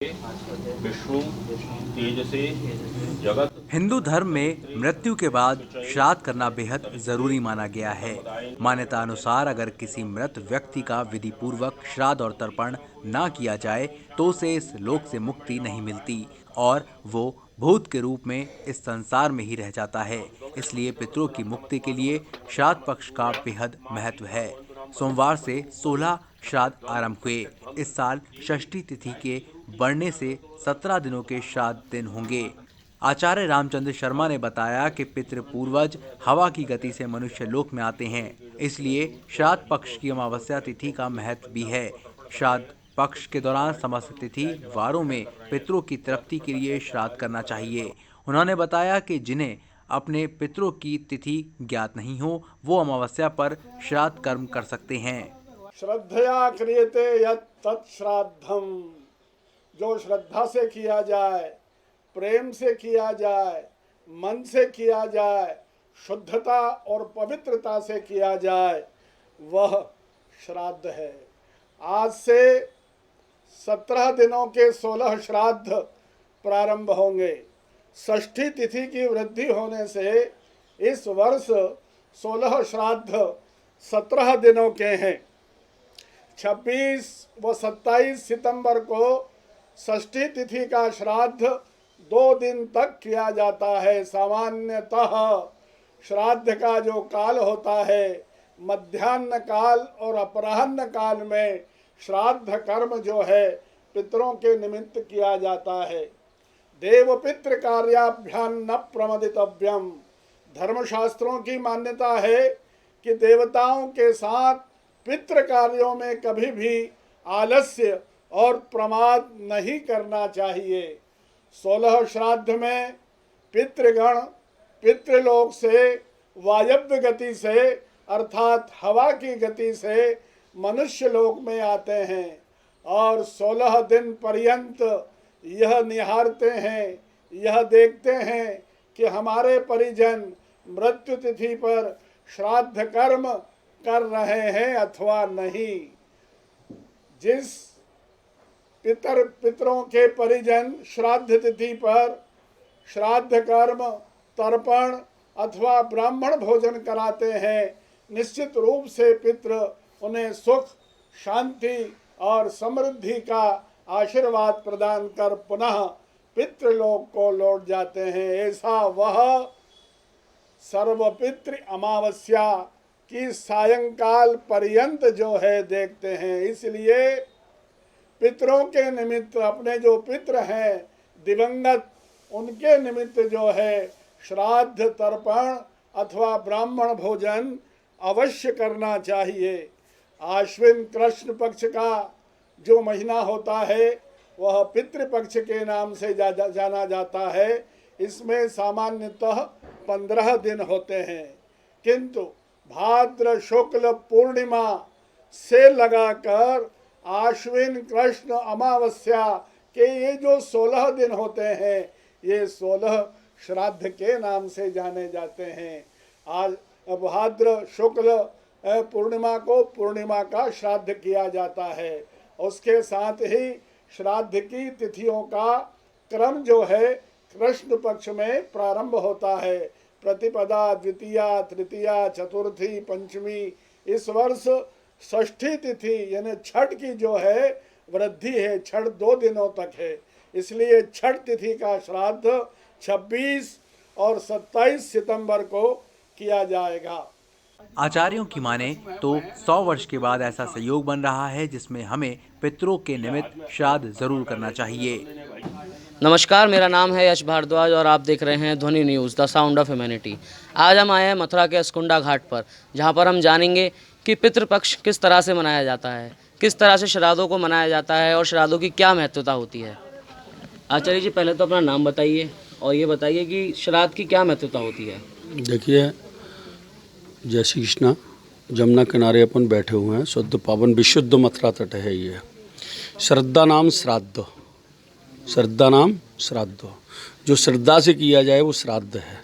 विष्णु तेजसे जगत। हिंदू धर्म में मृत्यु के बाद श्राद्ध करना बेहद जरूरी माना गया है। मान्यता अनुसार अगर किसी मृत व्यक्ति का विधि पूर्वक श्राद्ध और तर्पण ना किया जाए तो उसे इस लोक से मुक्ति नहीं मिलती और वो भूत के रूप में इस संसार में ही रह जाता है। इसलिए पितरों की मुक्ति के लिए श्राद्ध पक्ष का बेहद महत्व है। सोमवार से 16 श्राद्ध आरंभ हुए। इस साल षष्ठी तिथि के बढ़ने से 17 दिनों के श्राद्ध दिन होंगे। आचार्य रामचंद्र शर्मा ने बताया कि पितृ पूर्वज हवा की गति से मनुष्य लोक में आते हैं, इसलिए श्राद्ध पक्ष की अमावस्या तिथि का महत्व भी है। श्राद्ध पक्ष के दौरान समस्त तिथि वारों में पितरों की तृप्ति के लिए श्राद्ध करना चाहिए। उन्होंने बताया कि जिन्हें अपने पितरों की तिथि ज्ञात नहीं हो वो अमावस्या पर श्राद्ध कर्म कर सकते हैं। श्रद्धया क्रियते यत् तत् श्राद्धम, जो श्रद्धा से किया जाए, प्रेम से किया जाए, मन से किया जाए, शुद्धता और पवित्रता से किया जाए, वह श्राद्ध है। आज से 17 दिनों के 16 श्राद्ध प्रारंभ होंगे। षष्ठी तिथि की वृद्धि होने से इस वर्ष 16 श्राद्ध 17 दिनों के हैं। 26 व 27 सितंबर को षष्ठी तिथि का श्राद्ध 2 दिन तक किया जाता है। सामान्यतः श्राद्ध का जो काल होता है, मध्याह्न काल और अपराह्न काल में श्राद्ध कर्म जो है पितरों के निमित्त किया जाता है। देव पितृ कार्याभ्याम न प्रमदितव्यम। धर्मशास्त्रों की मान्यता है कि देवताओं के साथ पितृ कार्यों में कभी भी आलस्य और प्रमाद नहीं करना चाहिए। 16 श्राद्ध में पितृगण पितृलोक से वायव्य गति से अर्थात हवा की गति से मनुष्य लोक में आते हैं और 16 दिन पर्यंत यह निहारते हैं, यह देखते हैं कि हमारे परिजन मृत्यु तिथि पर श्राद्ध कर्म कर रहे हैं अथवा नहीं। जिस पितरों के परिजन श्राद्ध तिथि पर श्राद्ध कर्म, तर्पण अथवा ब्राह्मण भोजन कराते हैं, निश्चित रूप से पितृ उन्हें सुख, शांति और समृद्धि का आशीर्वाद प्रदान कर पुनः पितृलोक को लौट जाते हैं। ऐसा वह सर्वपितृ अमावस्या की सायंकाल पर्यंत जो है देखते हैं। इसलिए पितरों के निमित्त अपने जो पितृ हैं दिवंगत, उनके निमित्त जो है श्राद्ध, तर्पण अथवा ब्राह्मण भोजन अवश्य करना चाहिए। आश्विन कृष्ण पक्ष का जो महीना होता है वह पितृपक्ष के नाम से जाना जाता है। इसमें सामान्यतः 15 दिन होते हैं, किंतु भाद्र शुक्ल पूर्णिमा से लगाकर आश्विन कृष्ण अमावस्या के ये जो 16 दिन होते हैं, ये 16 श्राद्ध के नाम से जाने जाते हैं। आज भाद्र शुक्ल पूर्णिमा को पूर्णिमा का श्राद्ध किया जाता है। उसके साथ ही श्राद्ध की तिथियों का क्रम जो है कृष्ण पक्ष में प्रारंभ होता है। प्रतिपदा, द्वितीया, तृतीया, चतुर्थी, पंचमी। इस वर्ष षष्ठी तिथि यानी छठ की जो है वृद्धि है, छठ 2 दिनों तक है। इसलिए छठ तिथि का श्राद्ध 26 और 27 सितंबर को किया जाएगा। आचार्यों की माने तो 100 वर्ष के बाद ऐसा संयोग बन रहा है जिसमें हमें पितरों के निमित्त श्राद्ध जरूर करना चाहिए। नमस्कार, मेरा नाम है यश भारद्वाज और आप देख रहे हैं ध्वनि news the sound of humanity. आज हम आए हैं मथुरा के अस्कुंडा घाट पर, जहां पर हम जानेंगे कि पितृपक्ष किस तरह से मनाया जाता है, किस तरह से श्राद्धों को मनाया जाता है और श्राद्धों की क्या महत्वता होती है। आचार्य जी, पहले तो अपना नाम बताइए और ये बताइए कि श्राद्ध की क्या महत्वता होती है। देखिए, जय श्री कृष्णा। जमुना किनारे अपन बैठे हुए हैं, शुद्ध पावन विशुद्ध मथुरा तट है ये। श्रद्धा नाम श्राद्ध, श्रद्धा नाम श्राद्ध। जो श्रद्धा से किया जाए वो श्राद्ध है।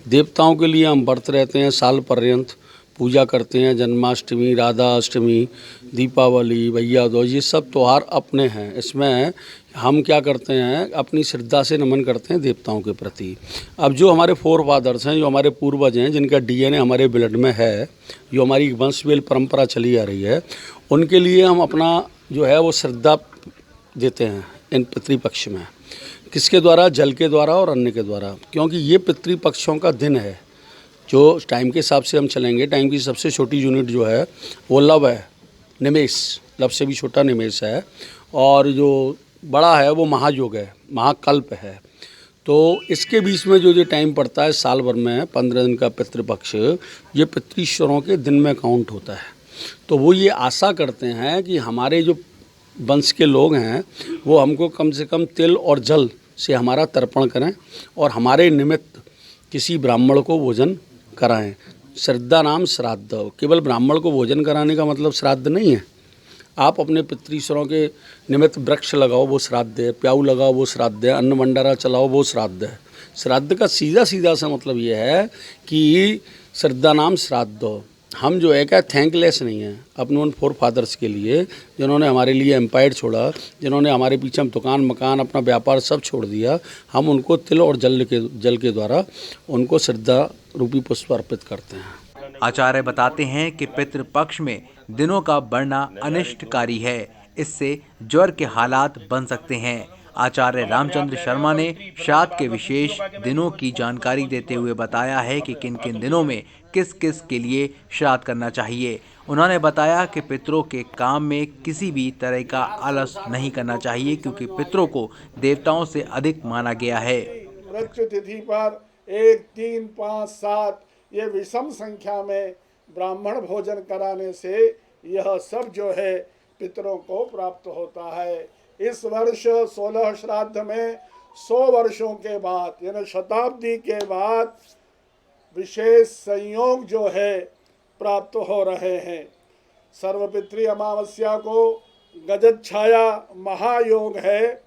देवताओं के लिए हम व्रत रहते हैं साल पर्यंत, पूजा करते हैं। जन्माष्टमी, राधा अष्टमी, दीपावली, भैया दूज, ये सब त्यौहार अपने हैं। इसमें हम क्या करते हैं, अपनी श्रद्धा से नमन करते हैं देवताओं के प्रति। अब जो हमारे फोर फादर्स हैं, जो हमारे पूर्वज हैं, जिनका डीएनए हमारे ब्लड में है, जो हमारी वंशवेल परंपरा चली आ रही है, उनके लिए हम अपना जो है वो श्रद्धा देते हैं इन पितृपक्ष में। किसके द्वारा? जल के द्वारा और अन्न के द्वारा, क्योंकि ये पितृपक्षों का दिन है। जो टाइम के हिसाब से हम चलेंगे, टाइम की सबसे छोटी यूनिट जो है वो लव है, निमेष, लव से भी छोटा निमेष है, और जो बड़ा है वो महायोग है, महाकल्प है। तो इसके बीच में जो टाइम पड़ता है साल भर में 15 दिन का पितृपक्ष, ये पितृश्वरों के दिन में काउंट होता है। तो वो ये आशा करते हैं कि हमारे जो वंश के लोग हैं वो हमको कम से कम तिल और जल से हमारा तर्पण करें और हमारे निमित्त किसी ब्राह्मण को भोजन कराएं। श्रद्धा नाम श्राद्ध। केवल ब्राह्मण को भोजन कराने का मतलब श्राद्ध नहीं है। आप अपने पितृश्वरों के निमित्त वृक्ष लगाओ, वो श्राद्ध है। प्याऊ लगाओ, वो श्राद्ध है। अन्न भंडारा चलाओ, वो श्राद्ध है। श्राद्ध का सीधा सीधा सा मतलब ये है कि श्रद्धा नाम श्राद्ध। हम जो है क्या थैंकलेस नहीं है अपने उन फोर फादर्स के लिए, जिन्होंने हमारे लिए एम्पायर छोड़ा, जिन्होंने हमारे पीछे हम दुकान मकान अपना व्यापार सब छोड़ दिया। हम उनको तिल और जल के द्वारा उनको श्रद्धा रूपी पुष्प अर्पित करते हैं। आचार्य बताते हैं कि पितृपक्ष में दिनों का बढ़ना अनिष्टकारी है, इससे ज्वर के हालात बन सकते हैं। आचार्य रामचंद्र शर्मा ने श्राद्ध के विशेष दिनों की जानकारी देते हुए बताया है कि किन किन दिनों में किस किस के लिए श्राद्ध करना चाहिए। उन्होंने बताया कि पितरों के काम में किसी भी तरह का आलस नहीं करना चाहिए, क्योंकि पितरों को देवताओं से अधिक माना गया है। मृत्यु तिथि पर 1, 3, 5, 7 ये विषम संख्या में ब्राह्मण भोजन कराने से यह सब जो है पितरों को प्राप्त होता है। इस वर्ष 16 श्राद्ध में 100 वर्षों के बाद, यानी शताब्दी के बाद विशेष संयोग जो है प्राप्त हो रहे हैं। सर्वपितृ अमावस्या को गजत छाया महायोग है,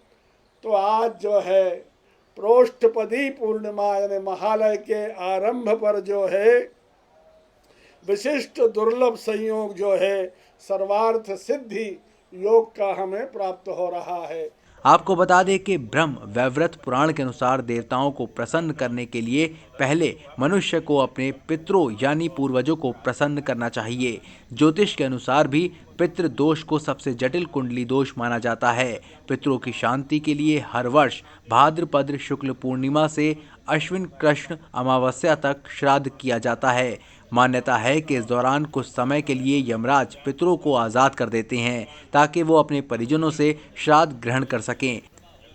तो आज जो है प्रोष्ठपदी पूर्णिमा यानी महालय के आरंभ पर जो है विशिष्ट दुर्लभ संयोग जो है सर्वार्थ सिद्धि योग का हमें प्राप्त हो रहा है। आपको बता दें कि ब्रह्म वैवर्त पुराण के अनुसार देवताओं को प्रसन्न करने के लिए पहले मनुष्य को अपने पितरों यानी पूर्वजों को प्रसन्न करना चाहिए। ज्योतिष के अनुसार भी पितृ दोष को सबसे जटिल कुंडली दोष माना जाता है। पितरों की शांति के लिए हर वर्ष भाद्रपद शुक्ल पूर्णिमा से अश्विन कृष्ण अमावस्या तक श्राद्ध किया जाता है। मान्यता है कि इस दौरान कुछ समय के लिए यमराज पितरों को आज़ाद कर देते हैं ताकि वो अपने परिजनों से श्राद्ध ग्रहण कर सकें।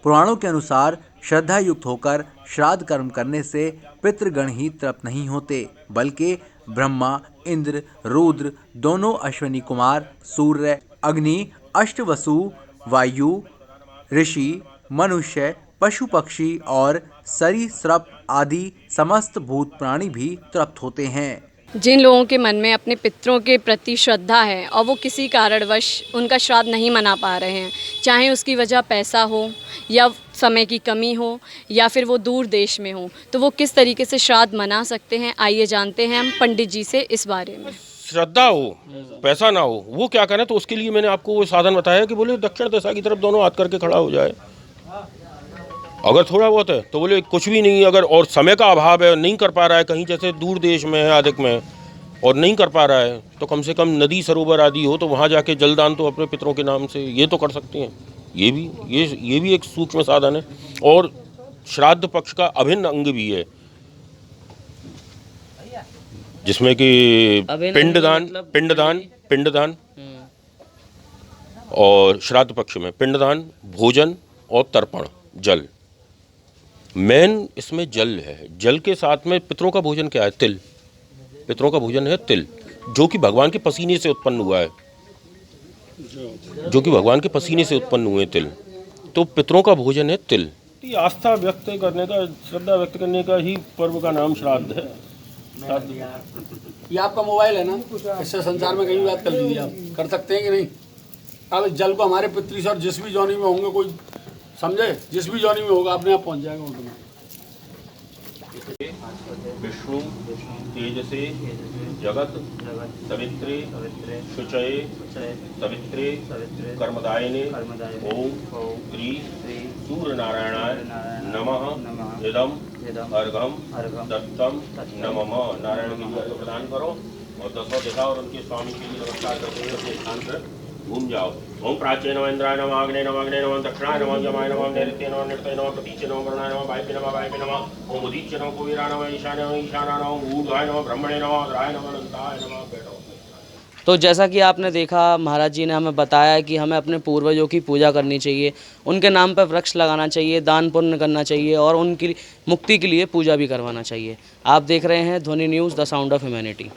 पुराणों के अनुसार श्रद्धा युक्त होकर श्राद्ध कर्म करने से पितृगण ही तृप्त नहीं होते, बल्कि ब्रह्मा, इंद्र, रुद्र, दोनों अश्विनी कुमार, सूर्य, अग्नि, अष्टवसु, वायु, ऋषि, मनुष्य, पशु पक्षी और सरीसृप आदि समस्त भूत प्राणी भी तृप्त होते हैं। जिन लोगों के मन में अपने पितरों के प्रति श्रद्धा है और वो किसी कारणवश उनका श्राद्ध नहीं मना पा रहे हैं, चाहे उसकी वजह पैसा हो या समय की कमी हो या फिर वो दूर देश में हो, तो वो किस तरीके से श्राद्ध मना सकते हैं, आइए जानते हैं हम पंडित जी से इस बारे में। श्रद्धा हो, पैसा ना हो, वो क्या करें, तो उसके लिए मैंने आपको वो साधन बताया कि बोले दक्षिण दिशा की तरफ दोनों हाथ करके खड़ा हो जाए। अगर थोड़ा बहुत है तो बोले कुछ भी नहीं, अगर और समय का अभाव है, नहीं कर पा रहा है, कहीं जैसे दूर देश में है अधिक में और नहीं कर पा रहा है, तो कम से कम नदी सरोवर आदि हो तो वहाँ जाके जलदान तो अपने पितरों के नाम से ये तो कर सकते हैं। ये भी एक सूक्ष्म साधन है और श्राद्ध पक्ष का अभिन्न अंग भी है, जिसमें कि पिंडदान और श्राद्ध पक्ष में पिंडदान, भोजन और तर्पण, जल मेन इसमें जल है। जल के साथ में पितरों का भोजन क्या है? तिल। पितरों का भोजन है तिल, जो कि भगवान के पसीने से उत्पन्न हुआ है, जो कि भगवान के पसीने से उत्पन्न हुए तिल। तो पितरों का भोजन है तिल। आस्था व्यक्त करने का, श्रद्धा व्यक्त करने का ही पर्व का नाम श्राद्ध है। ये आपका मोबाइल है ना, इससे संसार में कहीं बात कर लीजिए, आप कर सकते हैं कि नहीं। अब इस जल को हमारे पितृश्वर जिस भी जौनी में होंगे, कोई समझे, जिस भी जौनी में होगा अपने आप पहुंच जाएगा उनमें। विष्णु तेजसे जगत सवित्रे शुचये सवित्रे कर्मदायिने ओम श्री सूर्यनारायणाय नमः इदम अर्घम दत्तम नमः। नारायण की अर्घ प्रदान करो और दसों दिखा और उनके स्वामी के लिए नमस्कार करते हुए अपने स्थान पर घूम जाओ। ओम प्राच्य नमः इंद्राय नमः आग्नेय नमः दक्षिणाय नमः यमाय नमः नैऋत्य नमः नृत्य नमः प्रतीच्य नमः वरुणाय नमः वायव्य नमः ओम उदीच्य नमः कुबेराय नमः ईशानाय नमः ऊर्ध्वाय नमः ब्रह्मणे नमः अग्राय नमः अनंताय नमः। बैठो। तो जैसा कि आपने देखा, महाराज जी ने हमें बताया कि हमें अपने पूर्वजों की पूजा करनी चाहिए, उनके नाम पर वृक्ष लगाना चाहिए, दान पुण्य करना चाहिए और उनकी मुक्ति के लिए पूजा भी करवाना चाहिए। आप देख रहे हैं ध्वनि news the sound of humanity.